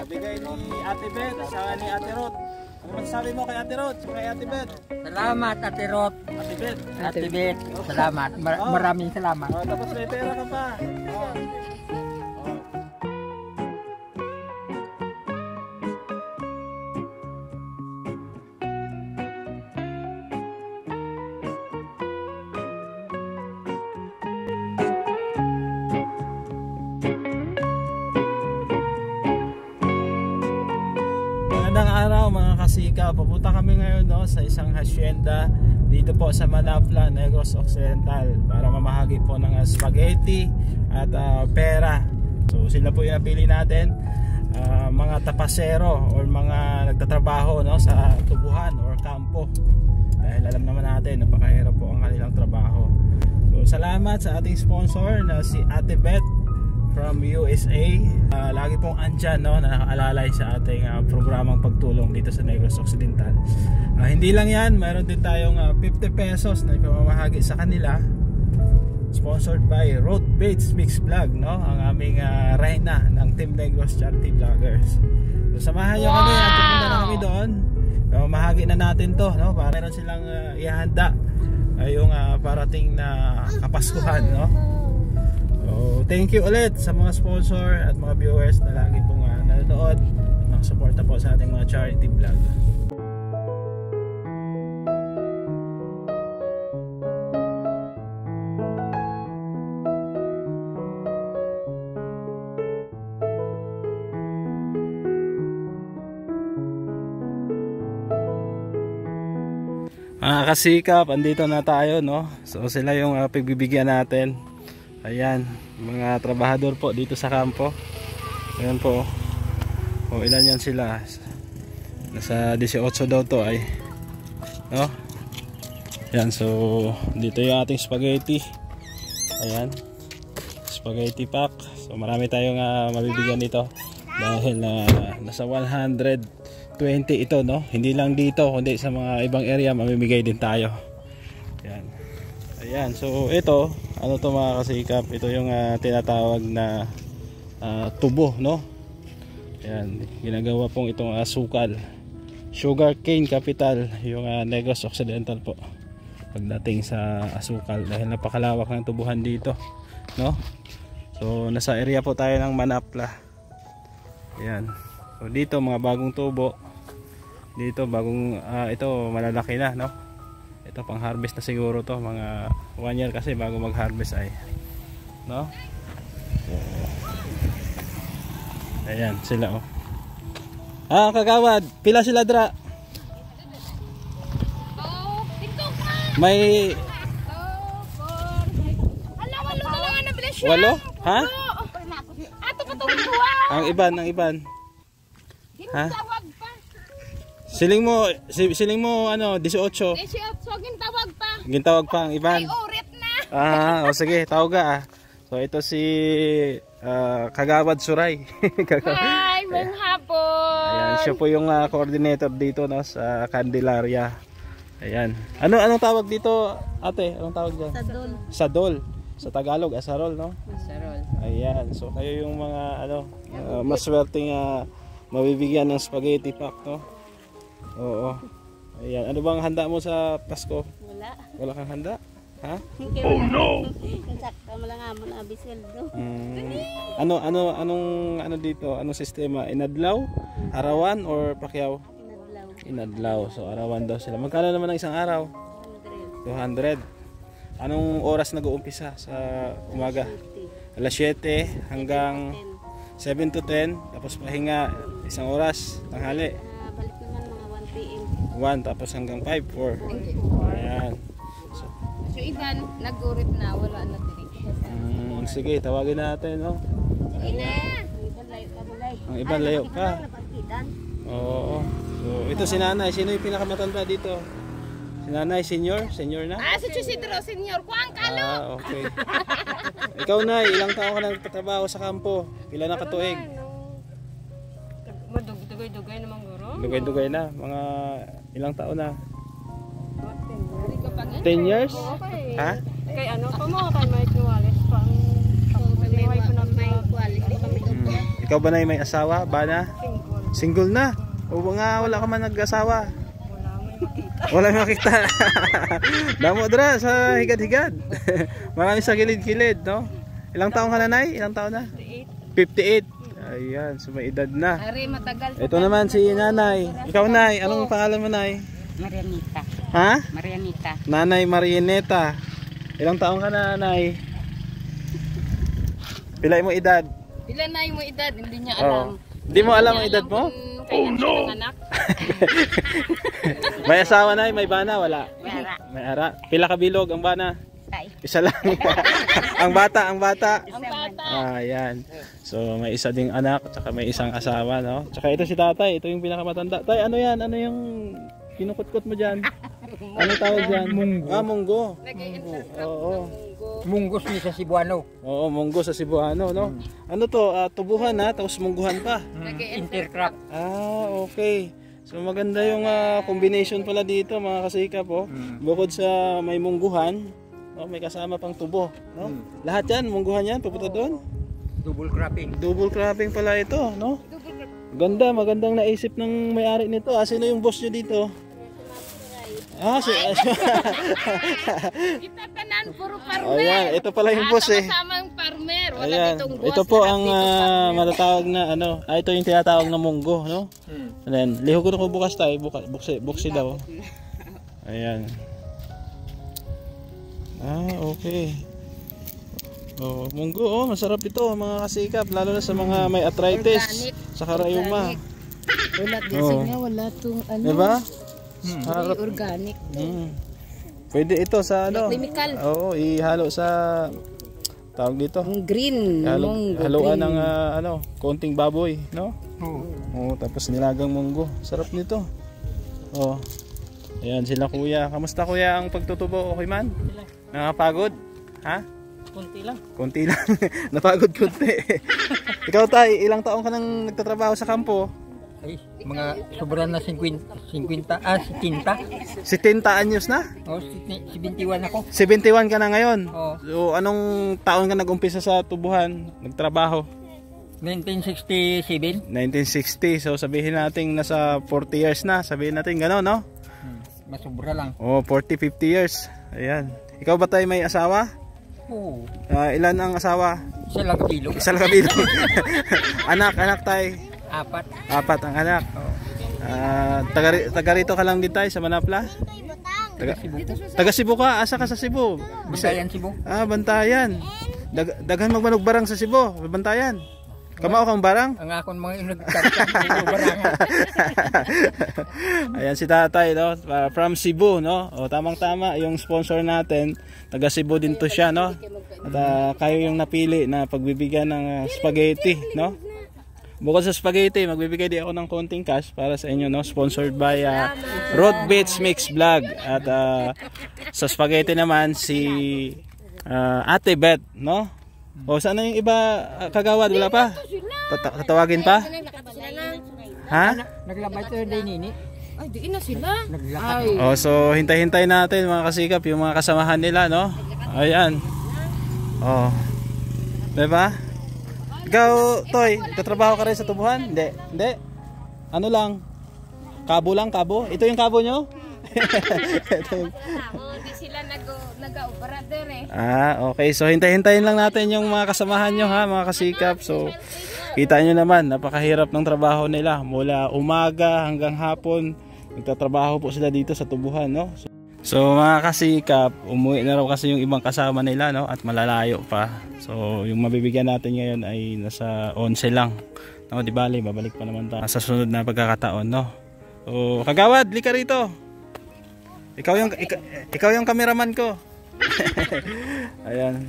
bigay ni Ate Beth, asawa ni Ate Ruth. Ano masasabi mo kay Ate Ruth, kay Ate Beth? Salamat Ate Ruth. Ate Beth. Ate Beth. Salamat. Maraming salamat. Tapos may pera ka pa. Magandang araw mga kasika. Pupunta kami ngayon sa isang hacienda dito po sa Manapla, Negros Occidental para mamahagi po ng spaghetti at pera. So sila po yung napili natin, mga tapasero or mga nagtatrabaho sa tubuhan or kampo, dahil alam naman natin napakahirap po ang kanilang trabaho. So salamat sa ating sponsor na si Ate Beth from USA. Lagi pong andyan na nakaalalay sa ating programang pagtulong dito sa Negros Occidental. Hindi lang yan, mayroon din tayong 50 pesos na ipamamahagi sa kanila, sponsored by Road Bates Mix Vlog, ang aming reyna ng Team Negros Charity Vloggers. So samahan nyo kami at pupunta na kami doon. Mamahagi na natin to, para meron silang ihanda yung parating na Kapaskuhan. So, thank you ulit sa mga sponsor at mga viewers na lagi pong nanonood at makasuporta po sa ating mga charity vlog. Mga kasikap, andito na tayo, So sila yung pagbibigyan natin. Ayan, mga trabahador po dito sa kampo. Ayan po. Ilan yan sila? Nasa 18 daw to ay. Ayan, so dito yung ating spaghetti. Ayan. Spaghetti pack. So marami tayong mabibigyan dito dahil nasa 120 ito, Hindi lang dito kundi sa mga ibang area mamimigay din tayo. Ayan. Ayan, so ito, ano to mga kasikap, ito yung tinatawag na tubo, Ayan, ginagawa pong itong asukal. Sugar cane capital yung Negros Occidental po pagdating sa asukal, dahil napakalawak ng tubuhan dito, So nasa area po tayo ng Manapla. Ayan, so dito mga bagong tubo. Dito bagong ito malalaki na, Ito pang harvest na siguro to, mga 1 year kasi bago mag harvest ay, So, ayan sila, kagawad, pila sila dra? May walo? Ha? Ang iban. Ha? Siling mo 18. 18 gintawag pa. Gintawag pa ang iban. Ay, urit na. Sige, tawag So ito si Kagawad Suray. Hi, may hapon. Ayan, siya po yung coordinator dito sa Candelaria. Ayan. Anong tawag dito, ate? Anong tawag diyan? Sadol. Sa Tagalog, asarol, Asarol. Ayan. So kayo yung mga maswerteng mabibigyan ng spaghetti pack, Oo. Ayan. Ano bang handa mo sa Pasko? Wala. Wala kang handa? Ha? Oh no. Sakto mo lang amon abisel do. Anong dito? Anong sistema? Inadlaw, arawan or pakyaw? Inadlaw. So arawan daw sila. Magkano naman ang isang araw? 200. Anong oras nag-uumpisa sa umaga? Alas 7 hanggang 7 to 10, tapos pahinga isang oras, tanghali. Balik naman mga 1 PM. 1 tapos hanggang 5, 4. Ayan. So iban nag-urit na, wala na diri. Sige, tawagin natin, Ina. Ang iba layo pa. Oo. So ito si nanay, sino yung pinakamatanda dito? Si nanay, senior na? Si Chusidro, senior ko ang kalo. Okay. Ikaw na, ilang taon ka nagtatrabaho sa kampo? Pila na katuig? Dugay-dugay naman guro. Dugay-dugay na, mga ilang taon na? 10 10 years? Ha? Kay pa mo, kay may tuwales pa ang may quality kami. Ikaw ba na may asawa? Bana? Single na. O nga wala ka man nag-asawa. Wala may makita. Damo dra sa higad-higad. Marami sa kilid-kilid, no? Ilang taon ka na, Nay? Ilang taon na? 58. Ayan, so may edad na. Ari, matagal. Ito naman si Nanay. Ikaw, Nay, anong pangalan mo, Nay? Marianita. Ha? Marianita. Nanay Marianeta. Ilang taon ka na, Nay? Pilay mo edad? Pila na yung edad, hindi niya alam. Hindi mo alam ang edad mo? Oh no! Anak. May asawa, Nay? May bana? Wala? May ara. May ara. Pila ka bilog ang bana? Tay. Isa lang. Ang bata. Ang bata. Ayan. So may isa ding anak, tsaka may isang asawa, no? Tsaka ito si tatay, ito yung pinakamatanda. Tay, ano yan? Ano yung kinukutkot mo dyan? Ano tawag dyan? Munggo. Ah, munggo. Oo. Munggos ni sa Cebuano. Oo, munggo sa Cebuano, no? Ano to? Tubuhan ha, tapos mungguhan pa. Intercrop. Ah, okay. So maganda yung combination pala dito, mga kasikap, oh. Bukod sa may mungguhan, oh, may kasama pang tubo, no? Lahat yan, mungguhan yan, pupunta doon. Double cropping. Double cropping pala ito, no? Ganda, magandang naisip ng may-ari nito. Sino yung boss nyo dito? Kita tanan, puro farmer. Ayan, ito pala yung boss eh. Sama-samang farmer. Wala Ayan, ditong boss. ito po lahat ang dito farmer. matatawag na ano. Ito yung tinatawag na munggo, no? Ayan, liho ko bukas tayo, buksi daw. Ayan. Okay. Oh, munggo, oh, masarap ito mga kasikap, lalo na sa mga may arthritis, sa karayuma. Wala din nga, wala tong ano. Diba? Harap. Organic. Pwede ito sa ano? Chemical. Oo, ihalo sa tawag dito. Green. Haluan ng ano, konting baboy, no? Oo. Tapos nilagang munggo. Sarap nito. Oh. Ayan sila kuya. Kamusta kuya ang pagtutubo? Okay man? Nakapagod? Ha? Kunti lang. Konti lang. Napagod konti. Ikaw tay, ilang taon ka nang nagtatrabaho sa kampo? Ay, mga sobrang na 50, 70. 70 anyos na? Oh, 71 ako. 71 ka na ngayon? Oo. So anong taon ka nag-umpisa sa tubuhan? Nagtrabaho? 1967. 1960. So sabihin natin nasa 40 years na. Sabihin natin gano'n, no? Masubra lang. Oh, 40, 50 years. Ayan. Ikaw ba tayo may asawa? Oo. Ilan ang asawa? Isa lang kilo. Isa lang kabilo. anak tayo. 4. 4 ang anak. Taga rito ka lang din tayo sa Manapla? Taga Cebu ka? Asa ka sa Cebu? Bantayan Cebu. Bantayan. Daghan magmanog barang sa Cebu. Bantayan. Kamao kang barang? Ang akon mga inagtatangan. Ayan si tatay, no? From Cebu, no? O, tamang-tama yung sponsor natin. Taga Cebu din to siya, no? At kayo yung napili na pagbibigyan ng spaghetti, no? Bukod sa spaghetti, magbibigay din ako ng konting cash para sa inyo, no? Sponsored by Road Beach Mix Vlog. At sa spaghetti naman si Ate Beth, no? O sana yung iba kagawad, wala pa? Tatawagin pa? Ha? Naglabay to din nini. Ay, diin na sila. Naglakad. O so hintay-hintay natin mga kasikap yung mga kasamahan nila, no? Ayan. O. Diba? Ikaw, Toy, tatrabaho ka rin sa tubuhan? Hindi. Hindi. Ano lang? Kabo lang, kabo? Ito yung kabo nyo? Hindi sila nag-operator eh. Okay. So hintay-hintayin lang natin yung mga kasamahan nyo, ha, mga kasikap. So kita nyo naman, napakahirap ng trabaho nila. Mula umaga hanggang hapon, nagtatrabaho po sila dito sa tubuhan, no? So mga kasikap, umuwi na raw kasi yung ibang kasama nila, no? At malalayo pa. So yung mabibigyan natin ngayon ay nasa 11 lang, no? Di bali, babalik pa naman tayo sa sunod na pagkakataon, no? So kagawad, lika rito. Ikaw yung cameraman ko. Ayan.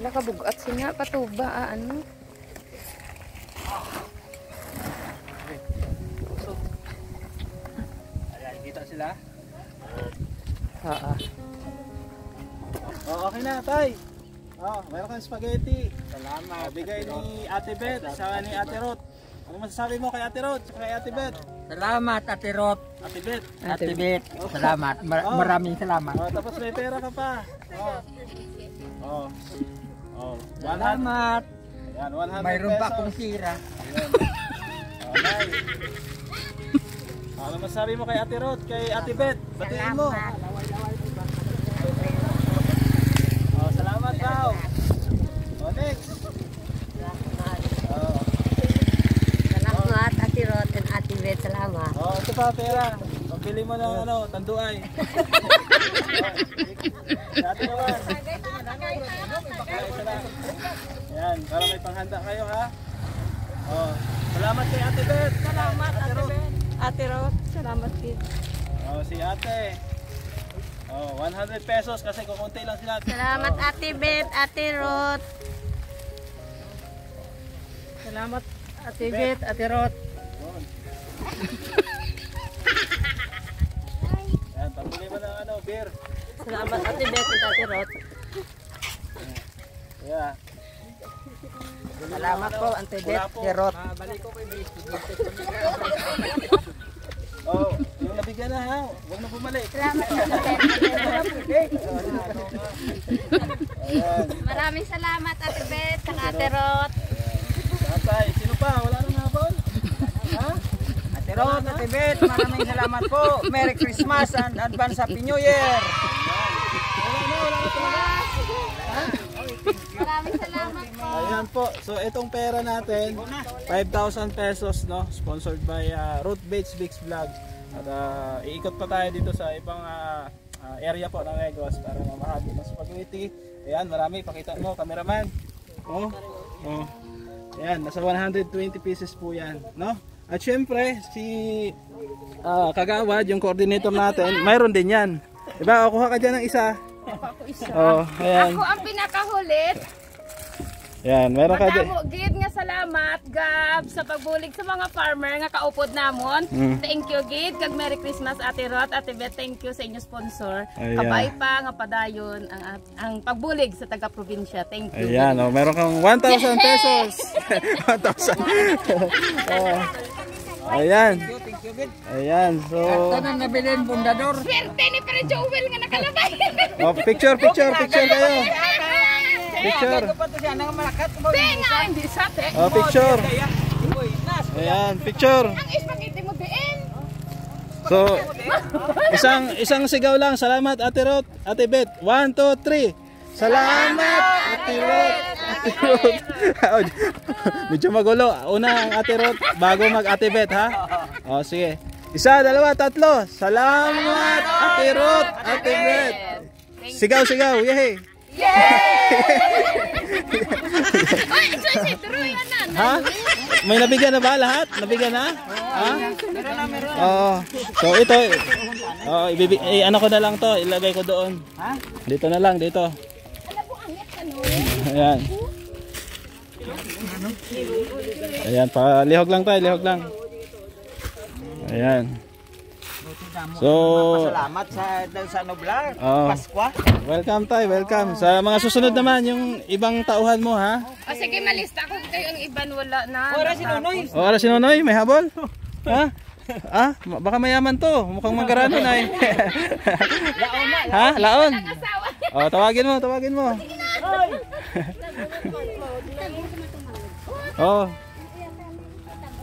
Wala ka bugat siya patuba ano. Ayan, kita sila. Oo. Okay na, tay. Mayroon kang spaghetti. Salamat. Bigay ni Ate Beth sa ni Ate Ruth. Ano masasabi mo kay Ate Ruth at kay Ate Beth? Salamat Ate Ruth. Ate Beth. Ate Beth. Salamat. Maraming salamat. Tapos may pera ka pa. Oh. Oh. 100. Salamat. Yan, 100 Mayroon pa pesos. akong sira. Ayan. Okay. Ano masabi mo kay Ate Ruth, kay Ate Beth? Batiin mo. Oh, salamat daw. Oh, next. Oh. Salamat, Ate Rod and Ate Beth. Salamat. Oh, ito pa pera. Pabili mo ng ano, tanduay. Ate naman. Yan, para may panghanda kayo ha. Oh, salamat kay Ate Beth. Salamat, Ate Beth. Ate Rod, salamat kid. Oh, si Ate. Oh, 100 pesos kasi kukunti lang sila. Salamat, Ate Beth, Ate Rod. Salamat, Ate Beth, Ate Rod. Yan, pabili mo ng ano, beer. Salamat, Ate Beth and Ate Rod. Yeah. Salamat po, Ate Beth, Wala po. Jerot. Oh, yung nabigyan na ha. Huwag na bumalik. Salamat, Ate Beth. Ayan. Maraming salamat, Ate Beth, and Ate Rod. Tatay, sino pa? Wala nang habol? Ha? Ate Rod, Ate Beth, maraming salamat po. Merry Christmas and advance Happy New Year. Wala na talaga. Maraming salamat po. Ayan po. So itong pera natin, 5,000 pesos, no? Sponsored by Ruth Bates Biggs Vlog. At iikot pa tayo dito sa ibang area po ng Negros para mamahagi ng spaghetti. Ayan, marami. Pakita mo, cameraman. Oh. Oh. Ayan, nasa 120 pieces po yan, no? At syempre, si Kagawad, yung coordinator natin, mayroon din yan. Diba? O, kuha ka dyan ng isa. Oh, ayan. Ako ang pinakahulit. Ayan, meron ka dyan. Madamo gid nga salamat Gab sa pagbulig sa mga farmer nga kaupod namon. Thank you gid kag Merry Christmas Ate Rod, Ate Beth, thank you sa inyong sponsor. Ayan. Kabay pa nga padayon ang pagbulig sa taga-probinsya. Thank you. Ayan, oh, meron kang 1,000 pesos. 1,000. Oh. Ayan. Ayan, so Ito na nabilin, bundador. Swerte ni Pre Joel nga nakalabay. oh, picture kayo. Picture. Ito pa ito siya, nang malakat. Benga hindi sa te. Oh, picture. Ayan, picture. Ang spaghetti mo diin. So, isang sigaw lang. Salamat Ate Ruth, Ate Beth. 1, 2, 3. Salamat Ate Ruth, Ate Ruth. Medyo magulo. Una ang Ate Ruth bago mag Ate Beth ha. Oh, sige. 1, 2, 3. Salamat Ate Ruth, Ate Beth. Sigaw. Yehey. Ay, si Troy anan. Ha? May nabigyan na ba lahat? Nabigyan na? Ha? Oo. So ito, ano ko na lang to, ilagay ko doon. Ha? Dito na lang, dito. Ayan. Ayan, lihog lang tayo, lihog lang. Ayan. So, Salamat sa Noblar, oh, Paskwa. welcome tayo, welcome. Sa mga susunod naman, yung ibang tauhan mo ha. O sige, malista ko kayo ang iban wala na. Ora si Nonoy. Oras si Nonoy, may habol? Ha? Ah, baka mayaman to. Mukhang manggaranon ay. Ha? Laon? Asawa. Oh, tawagin mo. Oh.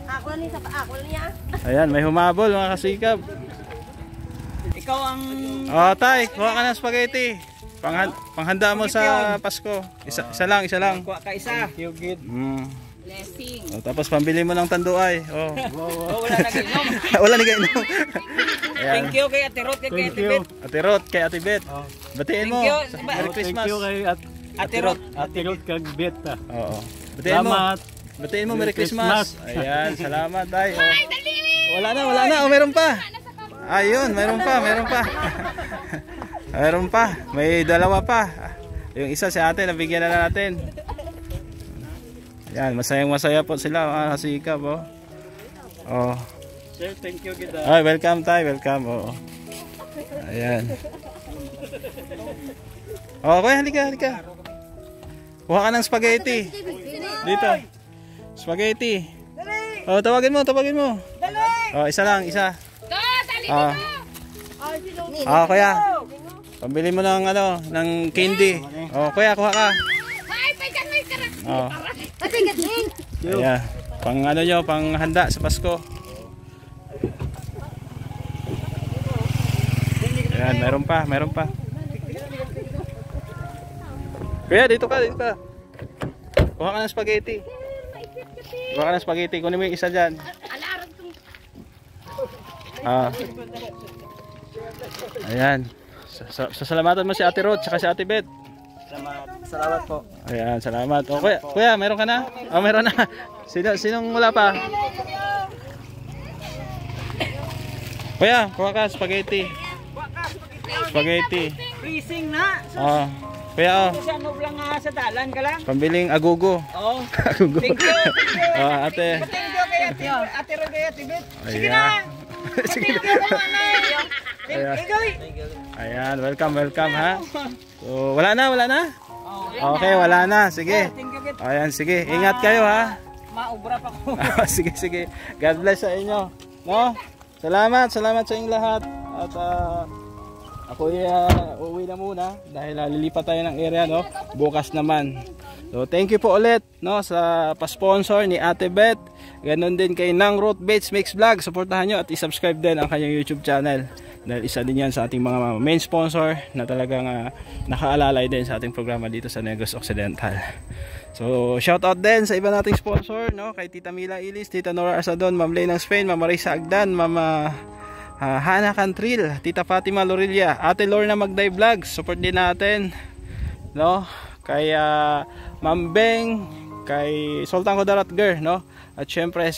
Ako ni sa ako niya. Ayan, may humabol mga kasikap. Ikaw ang Oh, tay, kuha ka ng spaghetti. Panghanda mo sa Pasko. Isa lang. kuha ka isa. Blessing. Oh, tapos pambili mo ng tanduay. Oh. Oh, wala nag-inom. Wala ni kainom. Ayan. Thank you kay Ate Rod, kay Ate Beth. Ate Ruth, kay Ate Beth. Batiin mo. Thank you. Merry Christmas. Ate Rod. Ate Rod kag Bet. Oo. Batiin mo. Salamat. Batiin mo, Merry Christmas. Ayan, salamat tayo. Ay, dali. Wala na. Oh, meron pa. Ayun, meron pa. Meron pa. May dalawa pa. Yung isa si ate, nabigyan na natin. Yan, masaya po sila, mga kasikap, oh. Oh. Sir, thank you kita. Ay, welcome tayo, welcome, oh. Ayan. Oh, kuya, halika. Kuha ka ng spaghetti. Dito. Spaghetti. Oh, tawagin mo. Oh, isa lang. To, dali dito. Ah, kuya. Pambili mo ng ano, ng candy. Oh, kuya, kuha ka. Oh. Ayan. Pang ano nyo, pang handa sa Pasko. Ayan, meron pa. Kuya, dito ka. Kuha ka ng spaghetti. Kunin mo yung isa dyan. Ayan. Sasalamatan mo si Ate Rod saka si Ate Bet. Salamat po. Ayan, salamat. O, kuya, meron ka na? O, meron na. Sinong wala pa? Kuya, kuha ka spaghetti. Freezing na. Kuya, Sa noob lang sa dalan ka lang. pambiling agugo. Oo. Agugo. Thank you. Ate. Thank you kay Ate Rod kay Ate Bet. Sige Ayan. na. Sige. Ayan, welcome ha. So, wala na? Okay, wala na. Sige. Ayan, sige. Ingat kayo ha. Maubra pa ko. Sige. God bless sa inyo. No? Salamat sa inyong lahat. At ako uuwi na muna dahil lilipat tayo ng area, no? Bukas naman. So thank you po ulit, no, sa pa-sponsor ni Ate Bet. Ganon din kay Nang Root Baits Mix Vlog. Suportahan nyo at i-subscribe din ang kanyang YouTube channel. Dahil isa din yan sa ating mga main sponsor na talagang nakaalalay din sa ating programa dito sa Negros Occidental. So shoutout din sa iba nating sponsor, no? Kay Tita Mila Ilis, Tita Nora Asadon, Ma'am Lay ng Spain, Ma'am Marisa Agdan, Ma'am Hana Cantril, Tita Fatima Lorilla, Ate Lorna Magday Vlogs. Support din natin, no? Kay Ma'am Beng, kay Sultan Kodaratger, no? At syempre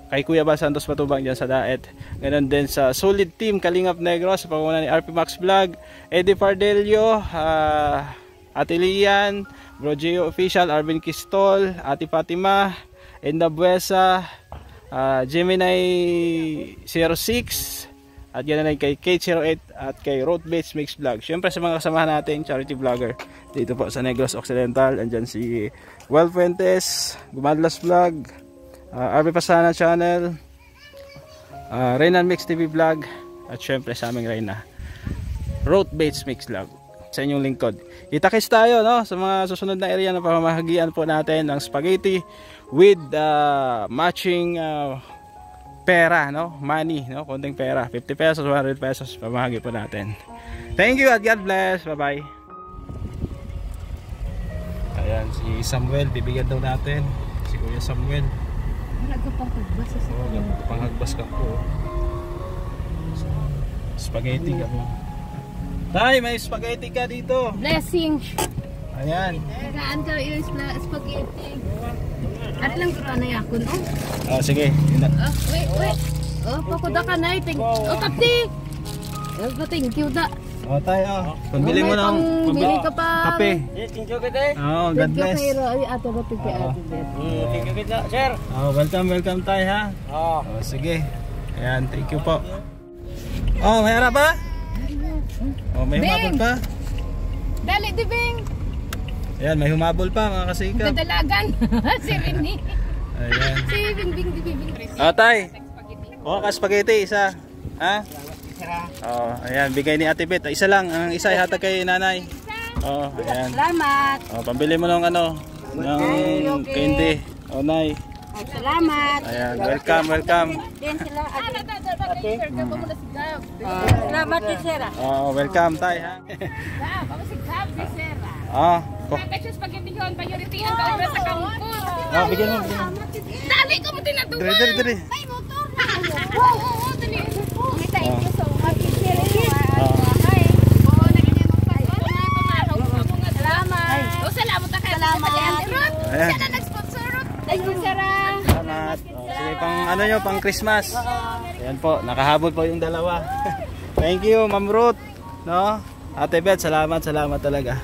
kay Kuya Bal Santos Patubang dyan sa Daet. Ganon din sa Solid Team Kalingap Negros sa pagmumuno ni RP Max Vlog, Eddie Pardelio, Ate Lian, Bro Gio Official, Arvin Kistol, Ate Fatima, Enda Buesa, Gemini 06, at ganoon kay Kate 08 at kay Road Baits Mix Vlog. Syempre sa mga kasamahan natin charity vlogger dito po sa Negros Occidental, andyan si Well Fuentes, Gumadlas Vlog, RB Pasana Channel, Reynan Mix TV Vlog, at syempre sa aming Reyna Road Baits Mix Vlog sa inyong lingkod. Kita-kits tayo, no, sa mga susunod na area na pamamahagian po natin ng spaghetti with matching pera, no, money, no, konting pera, 50 pesos, 100 pesos, pamahagi po natin. Thank you at God bless. Bye bye. Ayan si Samuel, bibigyan daw natin si Kuya Samuel. Nagpapagbas ka po. Spaghetti ka po. Tay, may spaghetti ka dito. Blessing. Ayan. Nagaan ka yung spaghetti. Ano lang ito na yakon, oh? Sige. Wait. Pakuda ka na, kapti. Thank you da. Tay, pambili mo ng Bili ka pa. kape. Thank you kita. God bless. Thank you Ate Rod, Thank you kita, sir. Welcome tay ha. Sige. Ayan, thank you po. May harap ba? May humabol pa. Dali, Dibing. Ayan, may humabol pa mga kasikap. Dadalagan. Si Rini. Ayan. Si Bingbing, Dibing. Tay. Ka spaghetti isa. Ha? Ayan, bigay ni Ate Bet. Isa lang, ang isa ay hatag kay nanay. Ayan. Salamat. Pambili mo ng ng candy. Nay. Salamat. Ayan, welcome. Din sila. Gab. Salamat din sir. Welcome tay ha. Gab, si Gab, si Sera. Kasi spaghetti yun, priority ang gawin sa kampus. Bigyan mo. Dali ko mo tinatuwa. Dali. Ay, motor na. Oo, dali. Thank you so much. Salamat ka kay Ate Rod. Siya na nag-sponsor. Ay, Sarah. Salamat. Sige, pang Christmas. Ayan po, nakahabol po yung dalawa. Thank you, Ma'am Ruth. No? Ate Bet, salamat talaga.